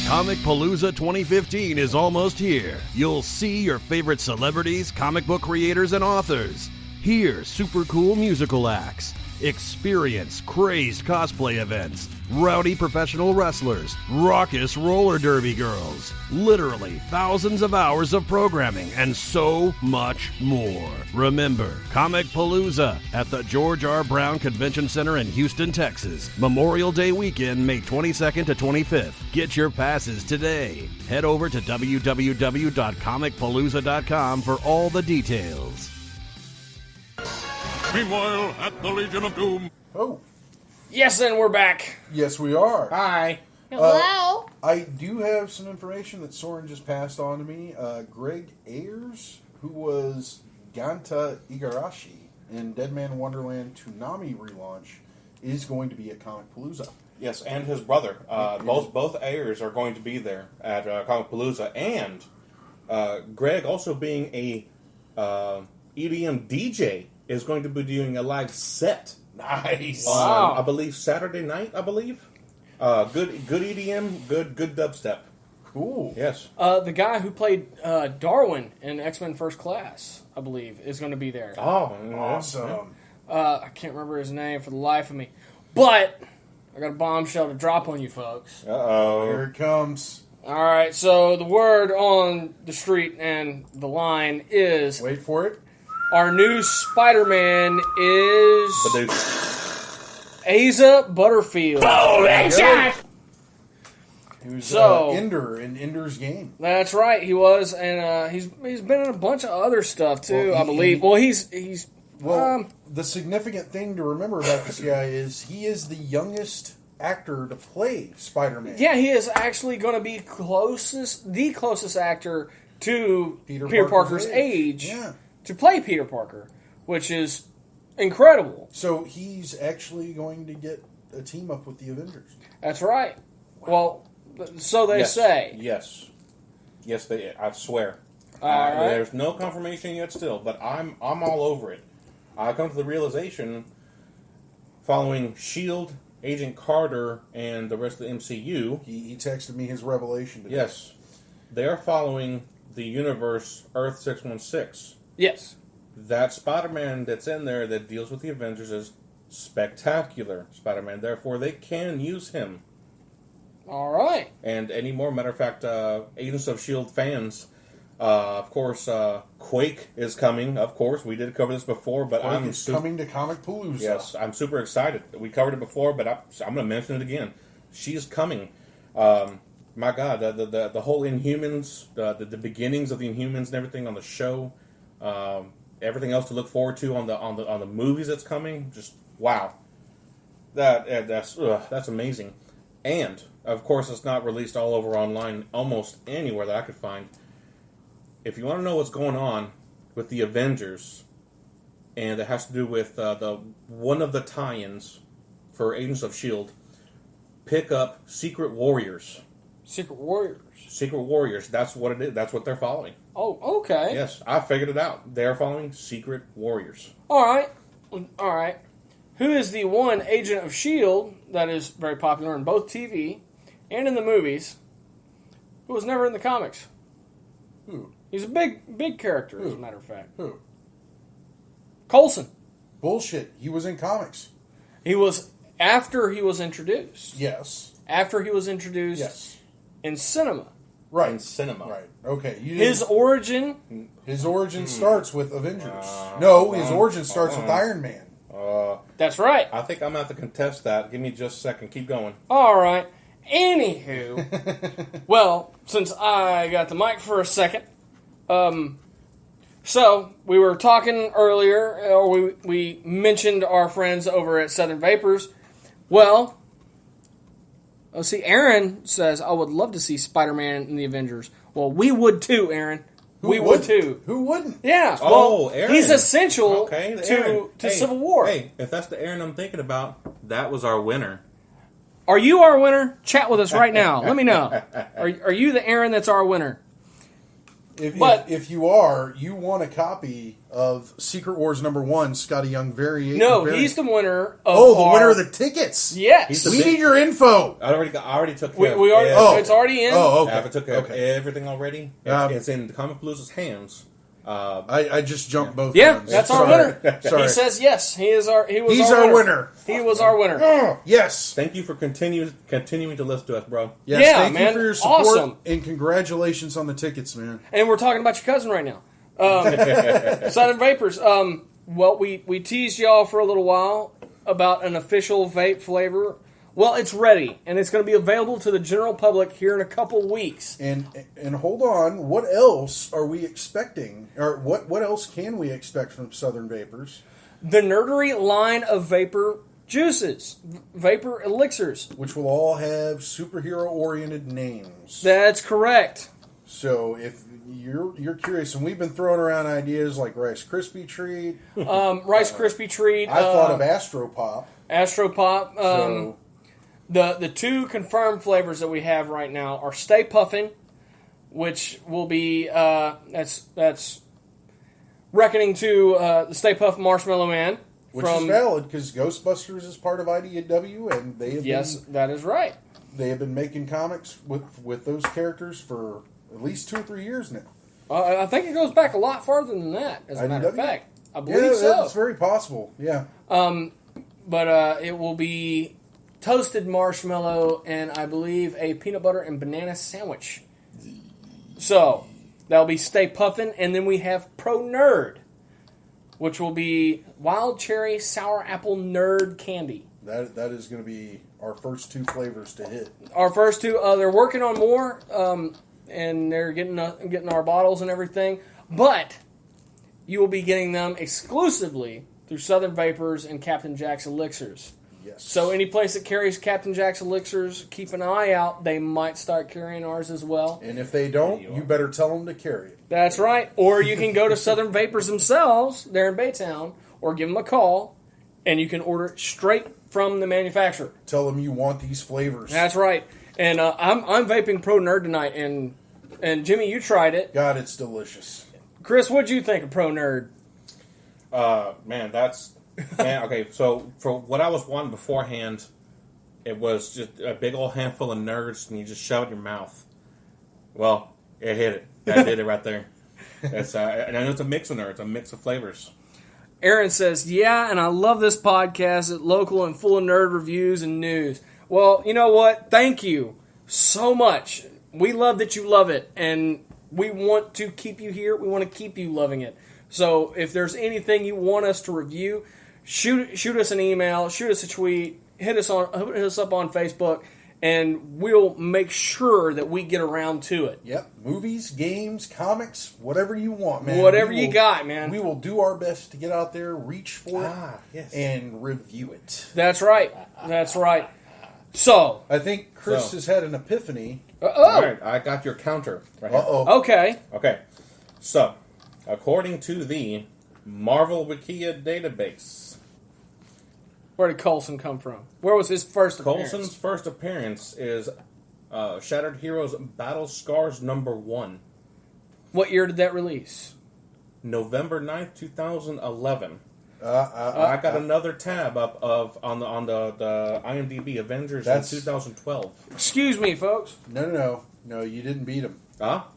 Comic Palooza 2015 is almost here. You'll see your favorite celebrities, comic book creators, and authors. Hear super cool musical acts. Experience crazed cosplay events, rowdy professional wrestlers, raucous roller derby girls, literally thousands of hours of programming, and so much more. Remember, Comic Palooza at the George R. Brown Convention Center in Houston, Texas. Memorial Day weekend, May 22nd to 25th. Get your passes today. Head over to www.comicpalooza.com for all the details. Meanwhile, at the Legion of Doom. Oh. Yes, and we're back. Yes, we are. Hi. Hello? I do have some information that Soren just passed on to me. Greg Ayers, who was Ganta Igarashi in Dead Man Wonderland Toonami relaunch, is going to be at Comic Palooza. Yes, and his brother. Both Ayers are going to be there at Comic Palooza. And Greg, also being a EDM DJ, is going to be doing a live set. Nice. Wow. I believe Saturday night, Good EDM, good dubstep. Cool. Yes. The guy who played Darwin in X-Men First Class, I believe, is going to be there. Oh, Awesome. I can't remember his name for the life of me. But I got a bombshell to drop on you folks. Uh-oh. Here it comes. All right, so the word on the street and the line is... Wait for it. Our new Spider-Man is... Badoosh. Asa Butterfield. Oh, headshot! He was So- Ender in Ender's Game. That's right, he was, and he's been in a bunch of other stuff too, Well, I believe. Well, he's The significant thing to remember about this guy is he is the youngest actor to play Spider-Man. yeah, he is actually going to be the closest actor to Peter Peter Parker's Parker's age Yeah. to play Peter Parker, which is incredible. So he's actually going to get a team up with the Avengers. That's right. Well, so they Yes. say. Yes. Yes, I swear. All right. There's no confirmation yet still, but I'm all over it. I come to the realization, following S.H.I.E.L.D., Agent Carter, and the rest of the MCU, He texted me his revelation today. yes, they are following the universe Earth 616. Yes. That Spider-Man that's in there that deals with the Avengers is spectacular Spider-Man. Therefore, they can use him. All right. And any more, matter of fact, Agents of S.H.I.E.L.D. fans, of course, Quake is coming. Of course, we did cover this before, but He's coming to Comic Palooza. Yes, I'm super excited. We covered it before, but I'm going to mention it again. She's coming. My God, the whole Inhumans, the beginnings of the Inhumans and everything on the show, everything else to look forward to on the movies that's coming. Just wow, that's amazing. And of course, it's not released all over online, almost anywhere that I could find. If you want to know what's going on with the Avengers, and it has to do with the one of the tie-ins for Agents of S.H.I.E.L.D., pick up Secret Warriors. Secret Warriors. Secret Warriors, that's what it is. That's what they're following. Oh, okay. Yes, I figured it out. They're following Secret Warriors. All right. All right. Who is the one agent of S.H.I.E.L.D. that is very popular in both TV and in the movies, who was never in the comics? Who? He's a big character, as a matter of fact. Who? Coulson. Bullshit. He was in comics. He was after he was introduced. Yes. After he was introduced Yes. in cinema. Right. In cinema. Right. Okay. You His didn't- origin. His origin starts with Avengers. No, his origin starts with Iron Man. That's right. I think I'm going to have to contest that. Give me just a second. Keep going. All right. Anywho, well, since I got the mic for a second, so we were talking earlier, or we mentioned our friends over at Southern Vapors. Well, let's see. Aaron says, "I would love to see Spider-Man in the Avengers." Well, we would too, Aaron. We would too. Who wouldn't? Yeah. Oh, well, Aaron. he's essential Okay, to Aaron. Hey, Civil War. Hey, if that's the Aaron I'm thinking about, that was our winner. Are you our winner? Chat with us right now. Let me know. Are you the Aaron that's our winner? If you are, you want a copy of Secret Wars #1, Scotty Young variant. No, he's the winner of the winner of the tickets. Yes. We need your info. I already took We care already, of it's already in. Oh, okay. I took care of everything already. It's in Comic Palooza's hands. I just jumped both. Yeah, ones. that's our Sorry. winner. Sorry. He says yes. He's our winner. He was our winner. Yes. Thank you for continuing to listen to us, bro. Yes, Yeah, thank man. you for your support. Awesome. And congratulations on the tickets, man. And we're talking about your cousin right now. Southern Vapors. Well, we teased y'all for a little while about an official vape flavor. Well, it's ready, and it's going to be available to the general public here in a couple weeks. And hold on, what else are we expecting? Or what else can we expect from Southern Vapors? The Nerdery line of vapor juices, vapor elixirs. Which will all have superhero-oriented names. That's correct. So if you're curious, and we've been throwing around ideas like Rice Krispie Treat. Rice Krispie Treat. I thought of Astro Pop. Astro Pop. So The two confirmed flavors that we have right now are Stay Puffin', which will be that's reckoning to the Stay Puft Marshmallow Man, which is valid because Ghostbusters is part of IDW, and they have that is right. They have been making comics with those characters for at least 2 or 3 years now. I think it goes back a lot farther than that. As a matter of fact, I believe yeah, so. It's very possible. Yeah. But it will be toasted marshmallow and I believe a peanut butter and banana sandwich. So that'll be Stay Puffin', and then we have Pro Nerd, which will be wild cherry sour apple nerd candy. That is going to be our first 2 flavors to hit. Our first 2, they're working on more, and they're getting our bottles and everything. But you will be getting them exclusively through Southern Vapors and Captain Jack's Elixirs. Yes. So any place that carries Captain Jack's Elixirs, keep an eye out. They might start carrying ours as well. And if they don't, you better tell them to carry it. That's right. Or you can go to Southern Vapors themselves, there in Baytown, or give them a call, and you can order it straight from the manufacturer. Tell them you want these flavors. That's right. And I'm vaping Pro Nerd tonight, and Jimmy, you tried it. God, it's delicious. Chris, what'd you think of Pro Nerd? Okay, so for what I was wanting beforehand, it was just a big old handful of nerds, and you just shove it in your mouth. Well, it hit it. That did it right there. That's and I know it's a mix of nerds, a mix of flavors. Aaron says, yeah, and I love this podcast. It's local and full of nerd reviews and news. Well, you know what? Thank you so much. We love that you love it, and we want to keep you here. We want to keep you loving it. So if there's anything you want us to review, shoot us an email, shoot us a tweet, hit us up on Facebook, and we'll make sure that we get around to it. Yep. Movies, games, comics, whatever you want, man. Whatever you got, man. We will do our best to get out there, reach for it, and review it. That's right. That's right. So I think Chris has had an epiphany. All right, I got your counter right here. Okay. Okay. So, according to the Marvel Wikia database, where did Coulson come from? Where was his first appearance? Coulson's first appearance is Shattered Heroes Battle Scars #1. What year did that release? November 9th, 2011. I got another tab up on the IMDb Avengers in 2012. Excuse me, folks. No, you didn't beat him.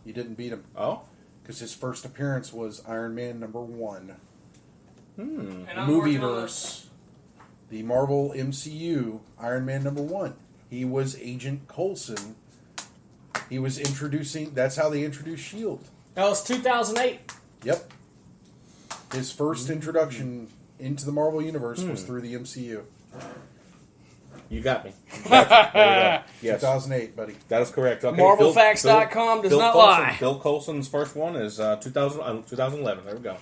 You didn't beat him. Oh? Because his first appearance was Iron Man #1. And Movieverse. The Marvel MCU, Iron Man #1. He was Agent Coulson. He was introducing... That's how they introduced S.H.I.E.L.D. That was 2008. Yep. His first introduction into the Marvel Universe was through the MCU. You got me. There you go. Yes. 2008, buddy. That is correct. Okay. MarvelFacts.com does not Coulson, lie. Bill Coulson's first one is 2011. There we go.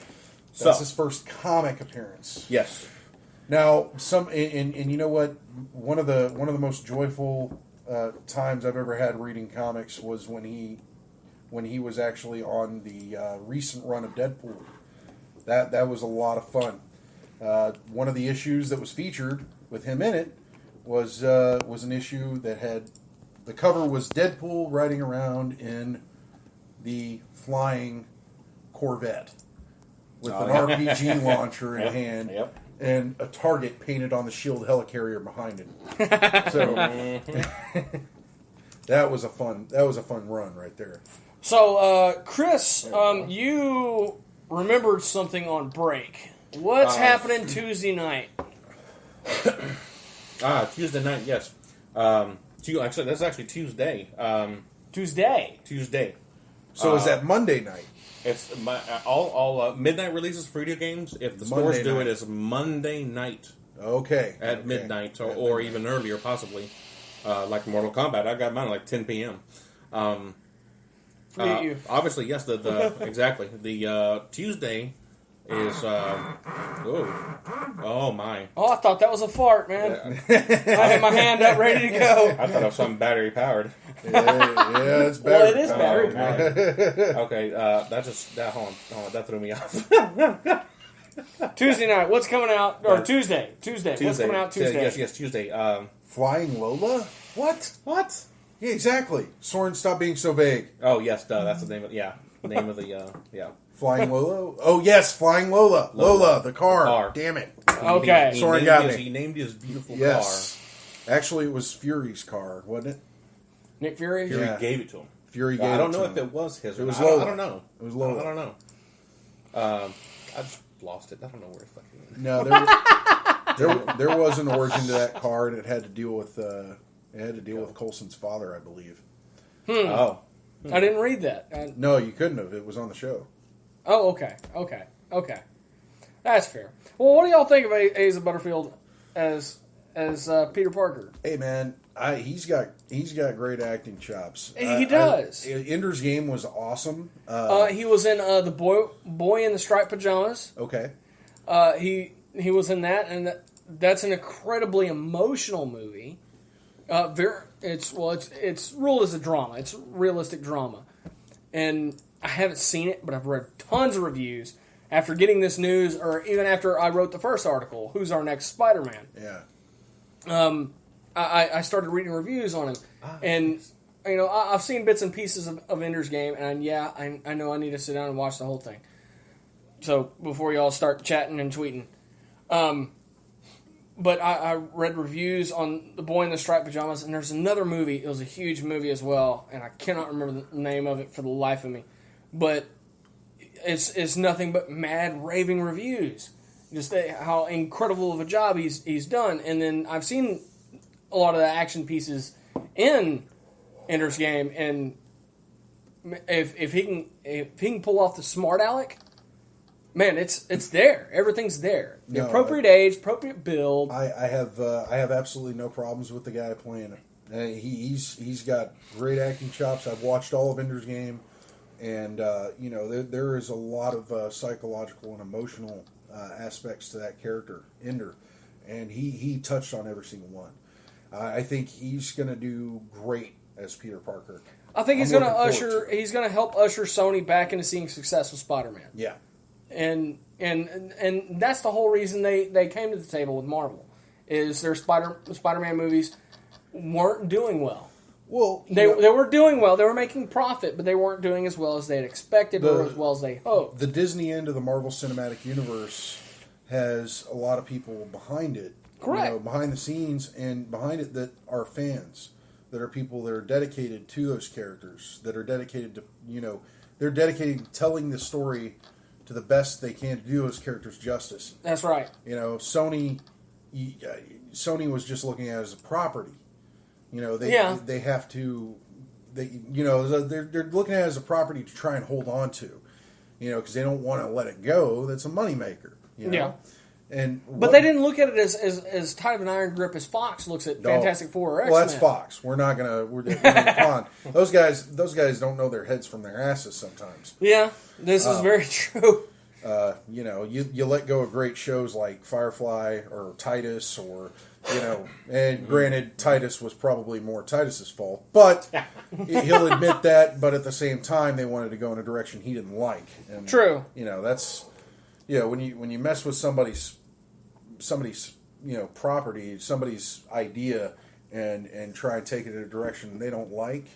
That's his first comic appearance. Yes. Now, and you know what? One of the most joyful times I've ever had reading comics was when he was actually on the recent run of Deadpool. That was a lot of fun. One of the issues that was featured with him in it was an issue that had the cover was Deadpool riding around in the flying Corvette with an RPG launcher in hand Yep. and a target painted on the shield helicarrier behind it. So that was a fun run right there. So, Chris, you remembered something on break. What's happening Tuesday night? Tuesday night, yes. Actually, that's actually Tuesday. Tuesday. So is that Monday night? It's all midnight releases for video games. If the stores do it, it's Monday night. Okay. At midnight, or even earlier, possibly. Like Mortal Kombat, I got mine at like 10 p.m. Obviously, yes. Exactly. The Tuesday is. Oh my! Oh, I thought that was a fart, man. I had my hand up, ready to go. I thought it was something battery powered. Yeah, it's battery. Well, it is battery powered. Okay, hold on, that threw me off. Tuesday night, what's coming out? Or Tuesday, what's coming out Tuesday? Yes, Tuesday. Flying Lola? What? Yeah, exactly. Soren, stop being so vague. Oh yes, that's the name of Flying Lola? Oh yes, Flying Lola. Lola, the car. Damn it. Okay. Soren got me. He named his beautiful Yes. Actually, it was Fury's car, wasn't it? Nick Fury? Fury Yeah. gave it to him. Fury gave it to him. I don't know if it was his. It was I Lola. don't know. It was Lola. I don't know. I just lost it. I don't know where it fucking went. No, there was an origin to that car, and it had to deal with Coulson's father, I believe. Oh. I didn't read that. No, you couldn't have. It was on the show. Oh, okay. That's fair. Well, what do y'all think of Asa Butterfield as Peter Parker? Hey, man, he's got great acting chops. He does. Ender's Game was awesome. He was in the Boy in the Striped Pajamas. Okay. He was in that, and that's an incredibly emotional movie. It's ruled as a drama. It's realistic drama, and I haven't seen it, but I've read tons of reviews after getting this news, or even after I wrote the first article. Who's our next Spider-Man? Yeah. I started reading reviews on him, and I've seen bits and pieces of Ender's Game, and I know I need to sit down and watch the whole thing. So before y'all start chatting and tweeting. But I read reviews on The Boy in the Striped Pajamas, and there's another movie. It was a huge movie as well, and I cannot remember the name of it for the life of me. But it's nothing but mad raving reviews. Just how incredible of a job he's done. And then I've seen a lot of the action pieces in Ender's Game, and if he can pull off the smart aleck, man, it's there. Everything's there. The appropriate age, appropriate build. I have absolutely no problems with the guy playing it. He's got great acting chops. I've watched all of Ender's Game, and there is a lot of psychological and emotional aspects to that character, Ender, and he touched on every single one. I think he's going to do great as Peter Parker. I think he's going to help usher Sony back into seeing success with Spider-Man. Yeah. And that's the whole reason they came to the table with Marvel, is their Spider-Man movies weren't doing well. Well, they were doing well. They were making profit, but they weren't doing as well as they had expected or as well as they hoped. The Disney end of the Marvel Cinematic Universe has a lot of people behind it. Correct. Behind the scenes and behind it that are fans, that are people that are dedicated to those characters, that are dedicated to, they're dedicated to telling the story to the best they can to do those characters justice. That's right. Sony was just looking at it as a property. They have to, they're looking at it as a property to try and hold on to, because they don't want to let it go. That's a moneymaker. Yeah. But they didn't look at it as tight of an iron grip as Fox looks at Fantastic Four or X-Men. Well, that's Fox. We're not gonna. Come on. Those guys don't know their heads from their asses sometimes. Yeah, this is very true. You let go of great shows like Firefly or Titus, or and granted, Titus was probably more Titus's fault, but he'll admit that. But at the same time, they wanted to go in a direction he didn't like. And, true. That's. When you mess with somebody's property, somebody's idea, and try and take it in a direction they don't like,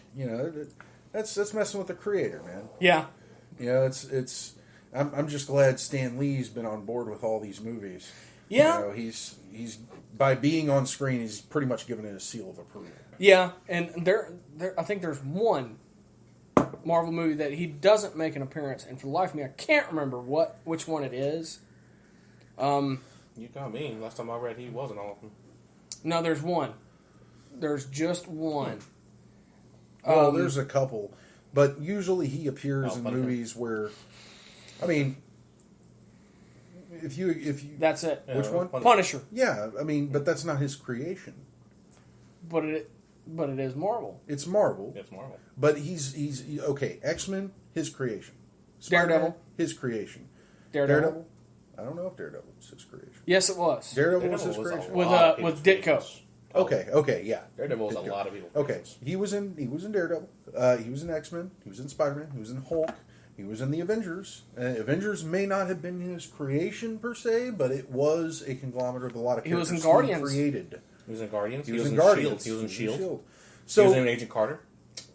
That's messing with the creator, man. Yeah. You know, it's. I'm just glad Stan Lee's been on board with all these movies. Yeah. You know, he's by being on screen, he's pretty much given it a seal of approval. Yeah, and there I think there's one Marvel movie that he doesn't make an appearance, and for the life of me, I can't remember which one it is. You got me. Last time I read, he wasn't all of them. No, there's one. There's just one. Well, there's a couple, but usually he appears in Punisher. movies where, I mean, if you That's it. which one? Punisher. Yeah, I mean, but that's not his creation. But it is Marvel. It's Marvel, It's Marvel. but he's okay. X-Men, his creation. Spider-Man, Daredevil. his creation. Daredevil. I don't know if Daredevil was his creation. Yes, it was. Daredevil was his Daredevil was creation. a With, lot of with people's Ditko. creations. Okay, yeah. Daredevil was a Ditko. lot of people. Okay, he was in Daredevil. He was in X-Men. He was in Spider-Man. He was in Hulk. He was in the Avengers. Avengers may not have been his creation per se, but it was a conglomerate of a lot of He was characters in Guardians. created. He was in Guardians. He was in Guardians. Shield. He was in Shield. So He was in Agent Carter.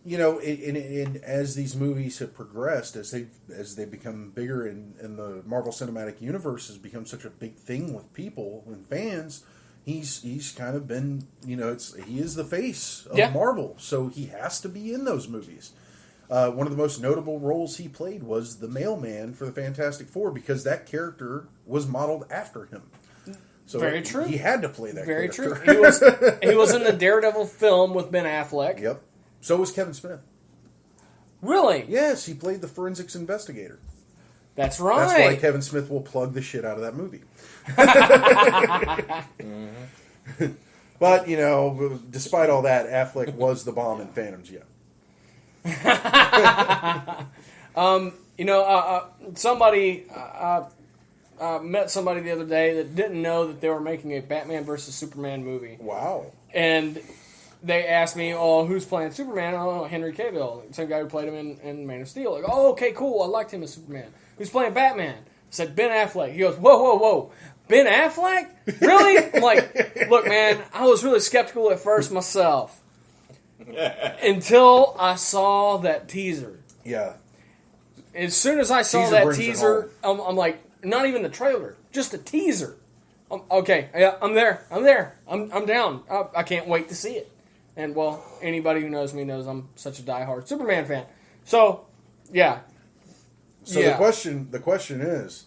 you know, and as these movies have progressed, as they become bigger, and the Marvel Cinematic Universe has become such a big thing with people and fans, he's kind of been, you know, he is the face of Yeah. Marvel, so he has to be in those movies. One of the most notable roles he played was the mailman for the Fantastic Four, because that character was modeled after him. So Very true. He had to play that Very character. true. He was in the Daredevil film with Ben Affleck. Yep. So was Kevin Smith. Really? Yes, he played the forensics investigator. That's right. That's why Kevin Smith will plug the shit out of that movie. But, you know, despite all that, Affleck was the bomb in Phantoms, yeah. You know, somebody met somebody the other day that didn't know that they were making a Batman versus Superman movie, Wow. and they asked me, "Oh, who's playing Superman?" "Oh, Henry Cavill, same guy who played him in Man of Steel." Like, "Oh, okay, cool. I liked him as Superman." "Who's playing Batman?" I said, "Ben Affleck." He goes, "Whoa, whoa, whoa, Ben Affleck? Really?" I'm like, "Look, man, I was really skeptical at first myself until I saw that teaser." Yeah. As soon as I saw Teaser that brings it teaser, I'm like, not even the trailer, just a teaser. Okay, yeah, I'm there. I'm down. I can't wait to see it. And, well, anybody who knows me knows I'm such a diehard Superman fan. So, yeah. So Yeah. the question is,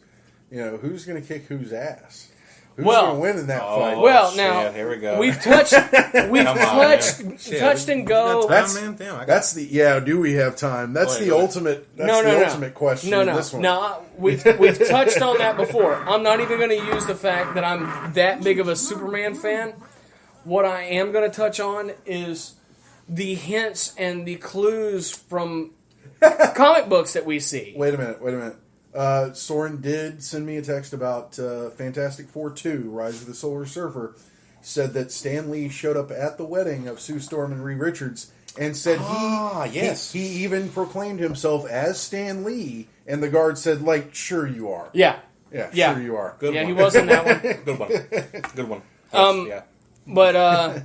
you know, who's going to kick whose ass? Who's Well- going to win in that fight? Well, shit, now here we go. we've touched Come on, touched and go. That's- man. Damn, I got That's the do we have time? That's Go ahead, the go ahead. ultimate. That's No, the no, no. ultimate question. No, in no, this one. no. We've touched on that before. I'm not even going to use the fact that I'm that big of a Superman fan. What I am going to touch on is the hints and the clues from comic books that we see. Wait a minute. Soren did send me a text about Fantastic Four 2, Rise of the Silver Surfer. Said that Stan Lee showed up at the wedding of Sue Storm and Reed Richards and said yes. he even proclaimed himself as Stan Lee, and the guard said, like, sure you are. Yeah. Yeah, sure you are. Good Yeah, one. he was in that one. Good one. Good one. Yes, yeah. But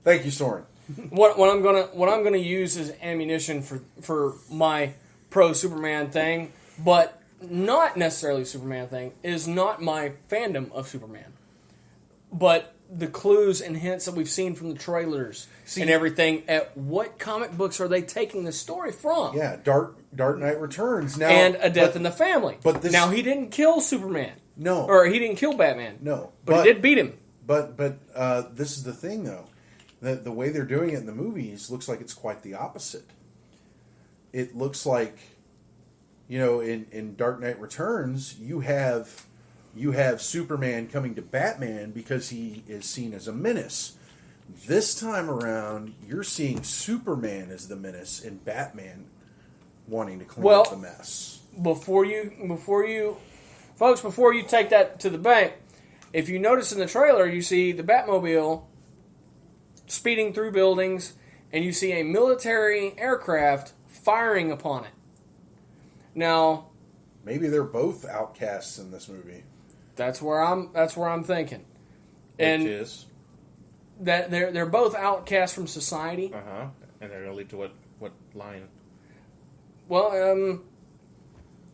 Thank you, Soren. what I'm gonna use as ammunition for my pro Superman thing, but not necessarily Superman thing, is not my fandom of Superman, but the clues and hints that we've seen from the trailers and everything. At what comic books are they taking the story from? Yeah, Dark Knight Returns now, And A Death in the Family. but this- now he didn't kill Superman. No. Or he didn't kill Batman. No, But he did beat him. But this is the thing, though. The way they're doing it in the movies looks like it's quite the opposite. It looks like, you know, in Dark Knight Returns, you have Superman coming to Batman because he is seen as a menace. This time around, you're seeing Superman as the menace and Batman wanting to clean up the mess. Before you take that to the bank, if you notice in the trailer, you see the Batmobile speeding through buildings, and you see a military aircraft firing upon it. Now, Maybe they're both outcasts in this movie. that's where I'm thinking, and Which is that they're both outcasts from society. and they're gonna lead to what What line? Well,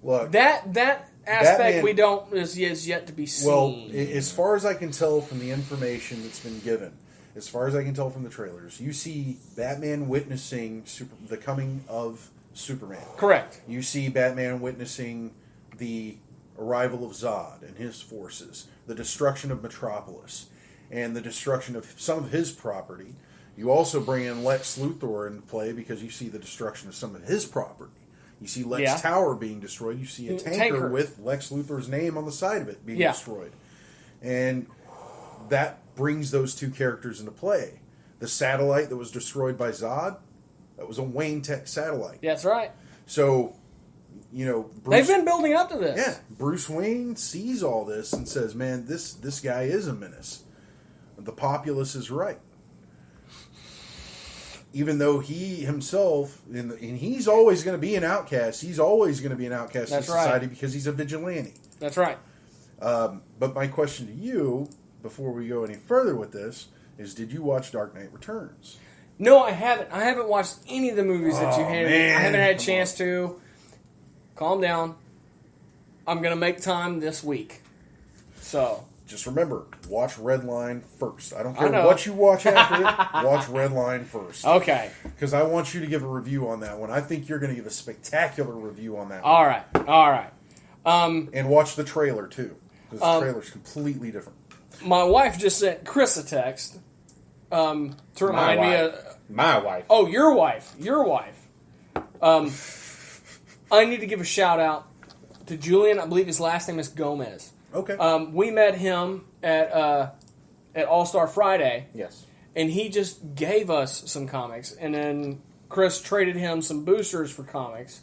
Look, that aspect Batman- we don't is yet to be seen. well, as far as I can tell from the information that's been given, as far as I can tell from the trailers, you see Batman witnessing the coming of Superman. Correct. You see Batman witnessing the arrival of Zod and his forces, the destruction of Metropolis, and the destruction of some of his property. You also bring in Lex Luthor into play because you see the destruction of some of his property. You see Lex Yeah. Tower being destroyed. You see a tanker with Lex Luthor's name on the side of it being destroyed. And that brings those two characters into play. The satellite that was destroyed by Zod, that was a Wayne Tech satellite. That's right. So, Bruce, They've been building up to this. yeah, Bruce Wayne sees all this and says, "Man, this guy is a menace. The populace is right." Even though he himself, and he's always going to be an outcast. He's always going to be an outcast in society because he's a vigilante. That's right. But my question to you, before we go any further with this, is: did you watch Dark Knight Returns? No, I haven't. I haven't watched any of the movies that you handed me. man. I haven't had a Come chance to. Calm down. I'm going to make time this week. So, Just remember, watch Redline first. I don't care know. what you watch after it. Watch Redline first. okay. Because I want you to give a review on that one. I think you're going to give a spectacular review on that one. All right. All right. And watch the trailer, too. Because the trailer's completely different. My wife just sent Chris a text to remind me of... My wife. Oh, your wife. Your wife. I need to give a shout out to Julian. I believe his last name is Gomez. Okay. We met him at All-Star Friday. Yes. And he just gave us some comics. And then Chris traded him some boosters for comics.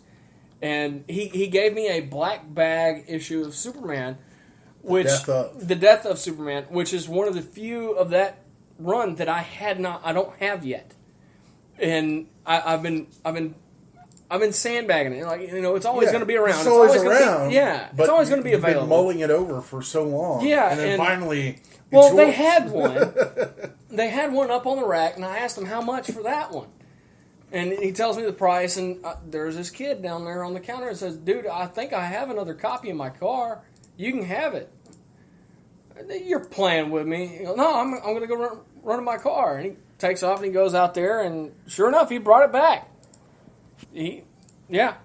And he gave me a black bag issue of Superman, which the Death of Superman, which is one of the few of that run that I don't have yet. And I've been sandbagging it. Like, it's always going to be around. It's always around. It's always going to be available. You've been mulling it over for so long. Yeah, And then finally... Well, they had one. They had one up on the rack, and I asked him how much for that one. And he tells me the price, and there's this kid down there on the counter and says, "Dude, I think I have another copy in my car. You can have it." You're playing with me. He goes, "No, I'm going to go run in my car." And he takes off, and he goes out there, and sure enough, he brought it back.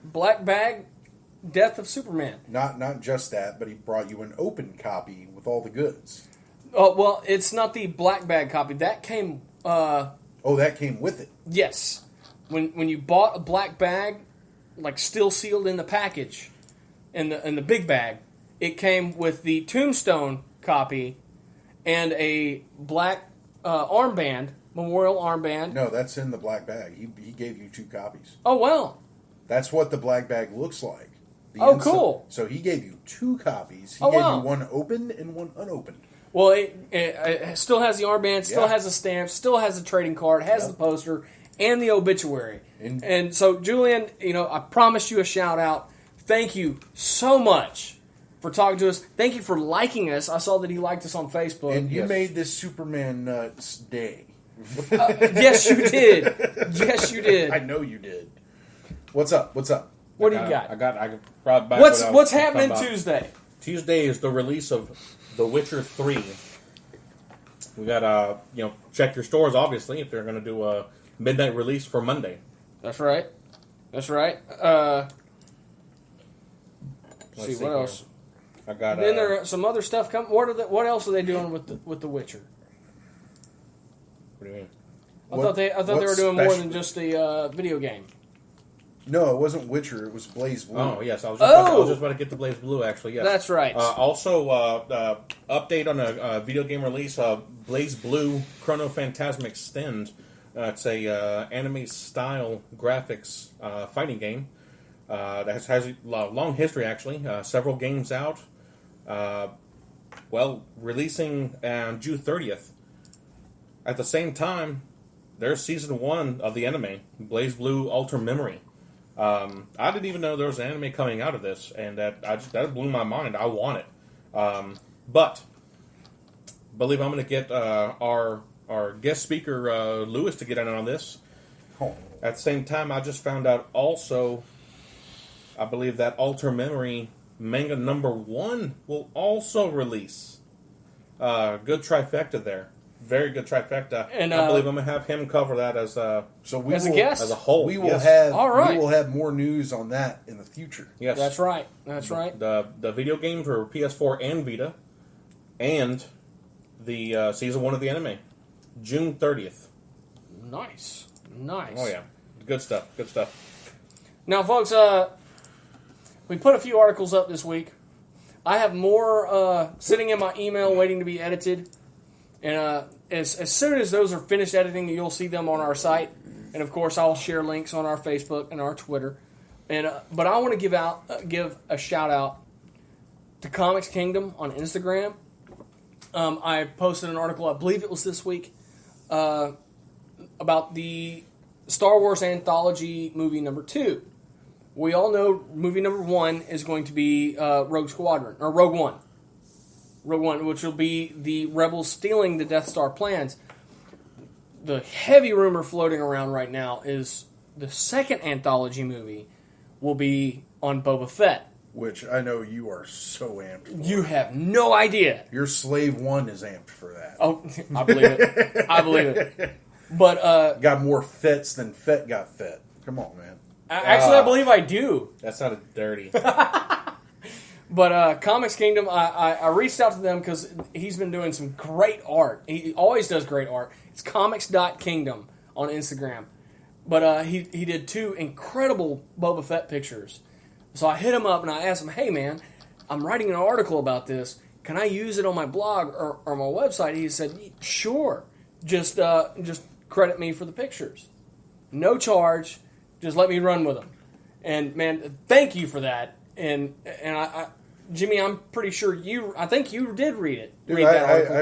Black bag, Death of Superman. Not just that, but he brought you an open copy with all the goods. Oh, well, it's not the black bag copy. That came... that came with it. Yes. When you bought a black bag, like still sealed in the package, in the big bag, it came with the Tombstone copy and a black armband, memorial armband. No, that's in the black bag. He gave you 2 copies. Oh, well. That's what the black bag looks like. Cool. So he gave you 2 copies. He Oh, gave wow. you one opened and one unopened. Well, it still has the armband, still has the stamp, still has the trading card, has the poster, and the obituary. And so, Julian, I promised you a shout out. Thank you so much for talking to us. Thank you for liking us. I saw that he liked us on Facebook. And you made this Superman Nuts day. Yes, you did. Yes, you did. I know you did. What's up? What do you got? I brought back What's happening Tuesday? Tuesday is the release of The Witcher 3. We got check your stores obviously if they're going to do a midnight release for Monday. That's right. Let's see what else. I got. Then there are some other stuff coming. What else are they doing with the Witcher? What do you mean? I thought they were doing more than just the video game. No, it wasn't Witcher. It was Blaze Blue. Oh yes, I was just about to get the Blaze Blue. Actually, yes, That's right. Also, update on a video game release: Blaze Blue Chrono Phantasm Extend. It's a anime style graphics fighting game that has a long history. Actually, several games out. Releasing on June 30th. At the same time, there's season 1 of the anime Blaze Blue Ultra Memory. I didn't even know there was an anime coming out of this, and that blew my mind. I want it, but I believe I'm going to get our guest speaker Lewis to get in on this. Oh. At the same time, I just found out also, I believe that Alter Memory manga #1 will also release. Good trifecta there. Very good trifecta. And, I believe I'm going to have him cover that as a as a guest? as a whole. We will Yes. have All right. we will have more news on that in the future. Yes. That's right. That's right. The video game for PS4 and Vita, and the season 1 of the anime, June 30th. Nice. Nice. Oh yeah, good stuff. Good stuff. Now, folks, we put a few articles up this week. I have more sitting in my email waiting to be edited. And as soon as those are finished editing, you'll see them on our site. And, of course, I'll share links on our Facebook and our Twitter. And but I want to give a shout-out to Comics Kingdom on Instagram. I posted an article, I believe it was this week, about the Star Wars Anthology movie #2. We all know movie #1 is going to be Rogue One. Rogue One, which will be the Rebels stealing the Death Star plans. The heavy rumor floating around right now is the second anthology movie will be on Boba Fett. Which I know you are so amped for. You have no idea. Your Slave 1 is amped for that. Oh, I believe it. I believe it. But Got more Fets than Fett got Fett. Come on, man. actually, I believe I do. That sounded dirty. But Comics Kingdom, I reached out to them because he's been doing some great art. He always does great art. It's comics.kingdom on Instagram. But he did 2 incredible Boba Fett pictures. So I hit him up and I asked him, hey man, I'm writing an article about this. Can I use it on my blog or my website? He said, sure. Just credit me for the pictures. No charge. Just let me run with them. And man, thank you for that. And I Jimmy, I'm pretty sure I think you did read it. Dude, read that article.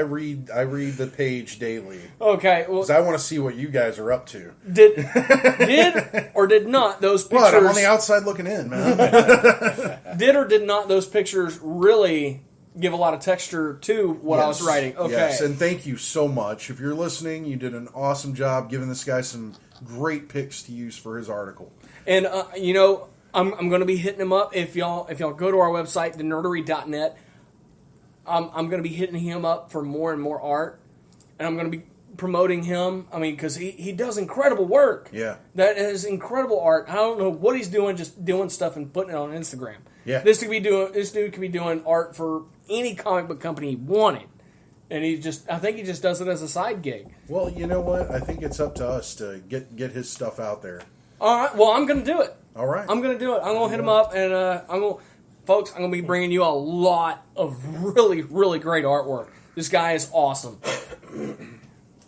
I read the page daily. Okay, well, Because I want to see what you guys are up to. did or did not those pictures? But I'm on the outside looking in, man. Did or did not those pictures really give a lot of texture to what I was Yes. writing? Okay, Yes, and thank you so much. If you're listening, you did an awesome job giving this guy some great pics to use for his article. and I'm going to be hitting him up if y'all go to our website, thenerdery.net. I'm going to be hitting him up for more and more art, and I'm going to be promoting him. I mean, because he does incredible work. Yeah. That is incredible art. I don't know what he's doing, just doing stuff and putting it on Instagram. Yeah. This dude could be doing art for any comic book company he wanted, and I think he just does it as a side gig. Well, you know what? I think it's up to us to get his stuff out there. All right, well, I'm going to do it. All right. I'm going to do it. I'm going to hit him up, and I'm going to be bringing you a lot of really, really great artwork. This guy is awesome.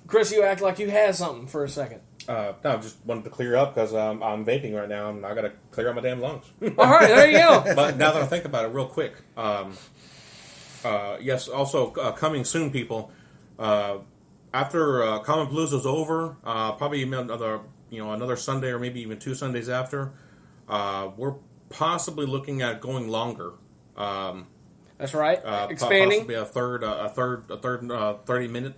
Chris, you act like you had something for a second. No, I just wanted to clear up because I'm vaping right now and I got to clear out my damn lungs. All right, there you go. But now that I think about it, real quick, yes, also coming soon, people. After Comic Palooza's over, probably another Sunday or maybe even 2 Sundays after, we're possibly looking at going longer. That's right. Expanding. Possibly a third 30-minute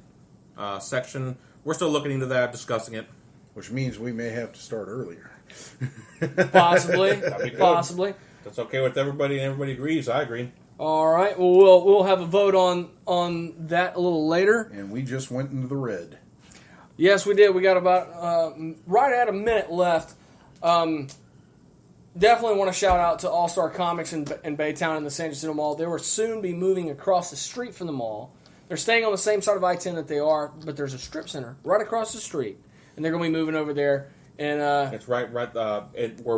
section. We're still looking into that, discussing it. Which means we may have to start earlier. Possibly. be good. Possibly. That's okay with everybody, and everybody agrees. I agree. All right. Well, we'll have a vote on that a little later. And we just went into the red. Yes, we did. We got about right at a minute left. Definitely want to shout out to All Star Comics in Baytown and the San Jacinto Mall. They will soon be moving across the street from the mall. They're staying on the same side of I-10 that they are, but there's a strip center right across the street, and they're going to be moving over there. And it's right where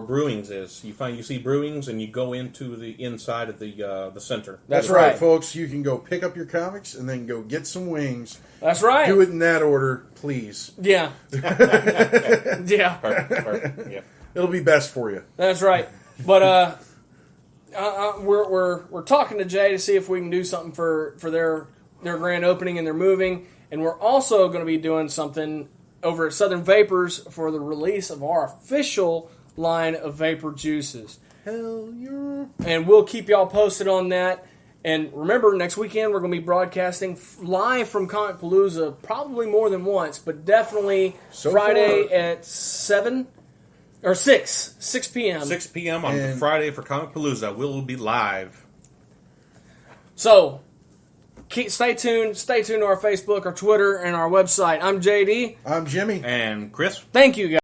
Brewings is. You see Brewings, and you go into the inside of the center. That's right, right, folks. You can go pick up your comics and then go get some wings. That's right. Do it in that order, please. Yeah. Yeah. Perfect. Yeah. It'll be best for you. That's right. But we're talking to Jay to see if we can do something for their grand opening, and they're moving. And we're also going to be doing something over at Southern Vapors for the release of our official line of vapor juices. Hell yeah. And we'll keep y'all posted on that. And remember, next weekend we're going to be broadcasting live from Comic Palooza, probably more than once, but definitely So Friday far. at 7 7 or 6 p.m. 6 p.m. on And- Friday for Comic Palooza. We'll be live. So, stay tuned. Stay tuned to our Facebook, our Twitter, and our website. I'm JD. I'm Jimmy. And Chris? Thank you, guys.